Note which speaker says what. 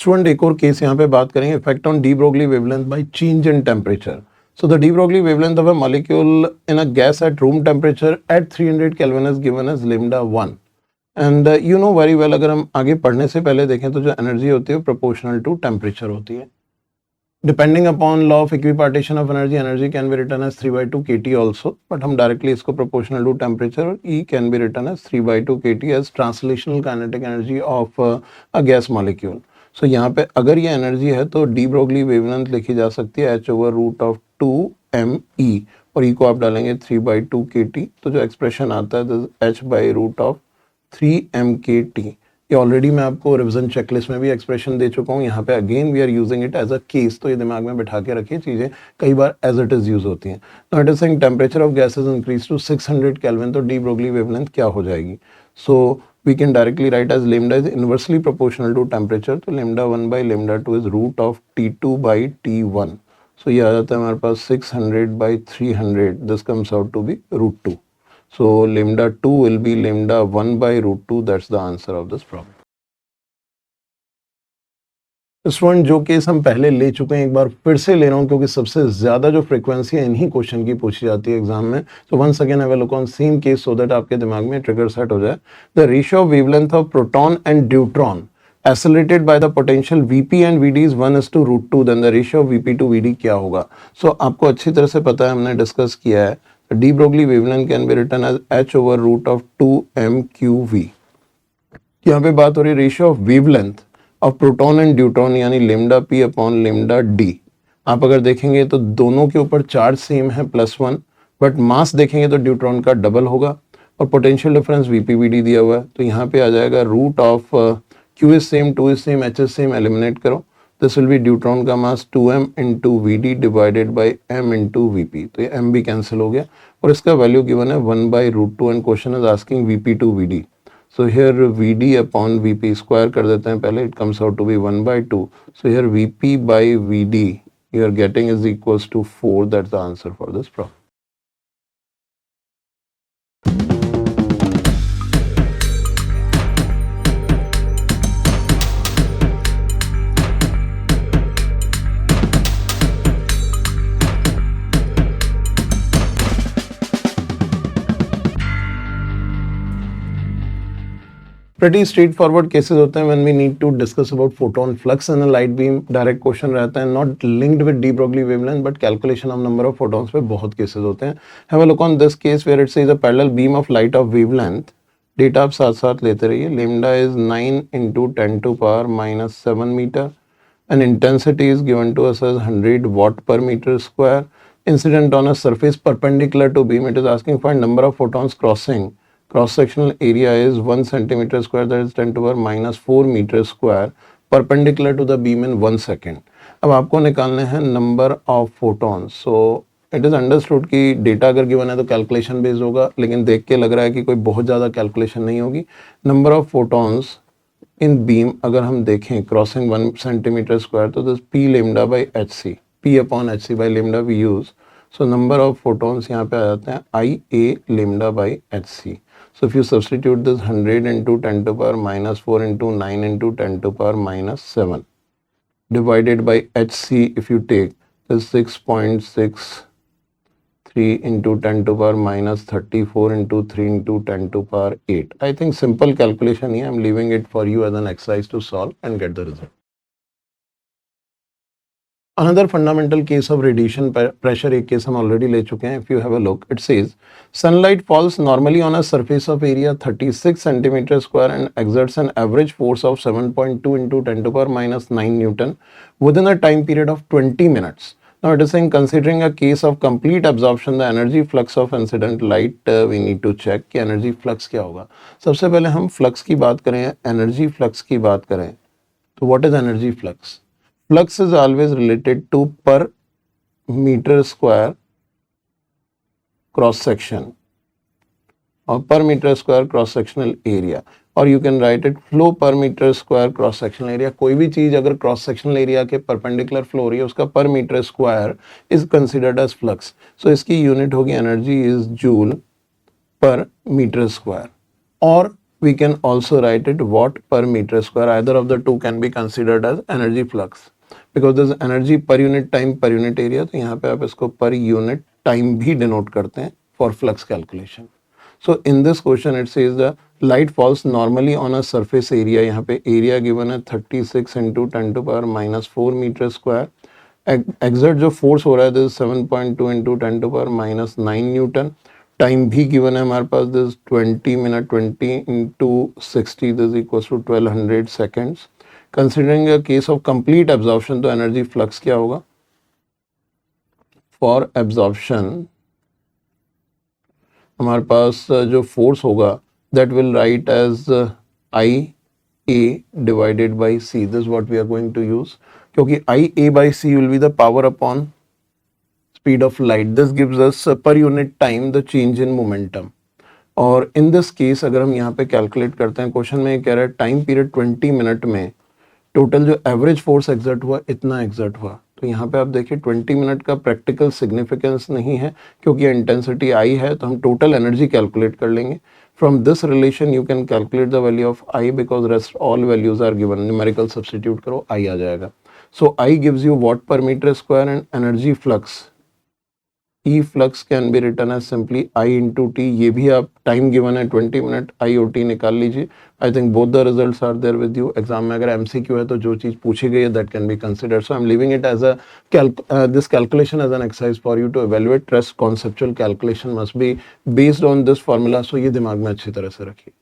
Speaker 1: Student एक और case यहाँ पे बात करेंगे, effect on D Broglie wavelength by change in temperature. So the de Broglie wavelength of a molecule in a gas at room temperature at 300 Kelvin is given as lambda 1. And you know very well, अगर हम आगे पढ़ने से पहले देखें तो जो energy होती है वो प्रोपोर्शनल टू टेम्परेचर होती है. Depending upon law of equipartition of energy, energy can be written as 3/2 kT also, but हम directly इसको proportional to temperature और E can be written as 3/2 kT as translational kinetic energy of a gas molecule. So यहाँ पे अगर ये energy है तो de Broglie wavelength लिखी जा सकती है h/√2m E और E को आप डालेंगे 3/2 kT, तो जो एक्सप्रेशन आता है h/√3m kT. ये ऑलरेडी मैं आपको रिविजन चेकलिस्ट में भी एक्सप्रेशन दे चुका हूँ. यहाँ पे again we are using it as a case, तो ये दिमाग में बैठा के रखिए, चीज़ें कई बार एज इट इज यूज होती हैं. Now it is saying temperature of gases increase to 600 kelvin, तो डी ब्रोगली वेवलेंथ क्या हो जाएगी? सो we can directly write as lambda is inversely proportional to temperature, तो lambda 1 by lambda 2 is root of T2 by T1. So ये आ जाता है हमारे पास 600 by 300, this comes out to be root 2. So lambda 2 will be lambda 1 by root 2, that's the answer of this problem. Student जो case हम पहले ले चुके हैं एक बार फिर से ले रहा हूँ क्योंकि सबसे ज्यादा जो फ्रीक्वेंसी है इन्हीं क्वेश्चन की पूछी जाती है एग्जाम में. तो once again have a look on same case so that आपके दिमाग में ट्रिगर सेट हो जाए. The ratio of wavelength of proton and deuteron accelerated by the potential Vp and Vd is 1:√2, then the ratio of Vp to Vd क्या होगा? So आपको अच्छी तरह से पता है, हमने डिस्कस किया है. De Broglie wavelength can be written as h/√2mqv. यहाँ पे बात हो रही है ratio of wavelength of proton and deuteron यानी lambda p upon lambda d. आप अगर देखेंगे तो दोनों के ऊपर चार्ज सेम है +1, बट मास देखेंगे तो ड्यूट्रॉन का डबल होगा और पोटेंशियल डिफरेंस VpVd दिया हुआ है. तो यहाँ पे आ जाएगा root of Q is same, 2 is same, H is same, eliminate करो. दिस विल बी ड्यूट्रॉन का mass 2m into Vd divided by m into Vp. तो ये m भी कैंसिल हो गया और इसका वैल्यू गिवन है 1/√2 and question is asking Vp to Vd. So here Vd upon Vp square कर देते हैं पहले, it comes out to be 1/2. So here Vp by Vd you are getting is equals to 4. That's the answer for this problem. Pretty straightforward cases होते हैं when we need to discuss about photon flux in a light beam. Direct question रहता है, not linked with de Broglie wavelength but calculation of number of photons पे बहुत cases होते हैं. Have a look on this case where it says a parallel beam of light of wavelength. Data आप साथ साथ लेते रहिए. Lambda is 9 into 10 to power minus 7 meter. And intensity is given to us as 100 watt per meter square. Incident on a surface perpendicular to beam. It is asking for number of photons crossing. Cross-sectional area is 1 centimeter square, that is 10 to power minus 4 meter square, perpendicular to the beam in 1 second. अब आपको निकालने हैं number of photons. So it is understood कि data अगर given है तो calculation based होगा, लेकिन देख के लग रहा है कि कोई बहुत ज़्यादा कैलकुलेशन नहीं होगी. Number of photons in beam अगर हम देखें क्रॉसिंग 1 सेंटीमीटर स्क्वायर, तो this P lambda by H C, P upon H C by lambda we use. So number of photons यहाँ पे आ जाते हैं I A lambda by H C. So if you substitute this 100 into 10 to power minus 4 into 9 into 10 to power minus 7 divided by HC, if you take this 6.63 into 10 to power minus 34 into 3 into 10 to power 8. I think simple calculation here. I'm leaving it for you as an exercise to solve and get the result. Another fundamental case of radiation pressure, एक case हम already ले चुके हैं. If you have a look, it says sunlight falls normally on a surface of area 36 centimeter square and exerts an average force of 7.2 into 10 to power minus 9 Newton within a time period of 20 minutes. Now it is saying considering a case of complete absorption, the energy flux of incident light we need to check कि energy flux क्या होगा. सबसे पहले हम flux की बात करें, energy flux की बात करें, तो what is energy flux? Flux is always related to per meter square cross section or per meter square cross sectional area, or you can write it flow per meter square cross sectional area. कोई भी चीज अगर cross sectional area के perpendicular flow हो रही है उसका per meter square is considered as flux. So इसकी unit होगी energy is joule per meter square, और we can also write it watt per meter square. Either of the two can be considered as energy flux because this energy per unit time per unit area. तो यहाँ पे आप इसको per unit time भी denote करते हैं for flux calculation. So in this question it says the light falls normally on a surface area. यहाँ पे area given है 36 into 10 to power minus 4 meter square. Exert जो force हो रहा है this is 7.2 into 10 to power minus 9 Newton. Time भी given है हमारे पास this 20 minute 20 into 60 this equals to 1200 seconds. Considering a case of complete absorption तो एनर्जी फ्लक्स क्या होगा फॉर एब्जॉर्प्शन हमारे पास जो फोर्स होगा that will write as I A divided by C. This what we are going to use क्योंकि I A by C will be the power upon speed of light. This gives us per unit time the change in momentum. और in this case अगर हम यहाँ पे calculate करते हैं question में ये कह रहा है टाइम पीरियड 20 मिनट में टोटल जो एवरेज फोर्स एग्जर्ट हुआ इतना एग्जर्ट हुआ. तो यहाँ पे आप देखिए 20 मिनट का प्रैक्टिकल सिग्निफिकेंस नहीं है क्योंकि इंटेंसिटी आई है तो हम टोटल एनर्जी कैलकुलेट कर लेंगे. From this relation you can calculate the value of I because rest all values are given. Numerical substitute करो आई आ जाएगा. So I gives you watt per meter square and energy flux E flux can be written as simply I into T. ये भी आप time given है 20 minute IOT निकाल लीजिए. I think both the results are there with you. Exam में अगर MCQ है तो जो चीज़ पूछी गई है that can be considered. So I am leaving it as a this calculation as an exercise for you to evaluate. Trust conceptual calculation must be based on this formula. सो ये दिमाग में अच्छी तरह से रखिए.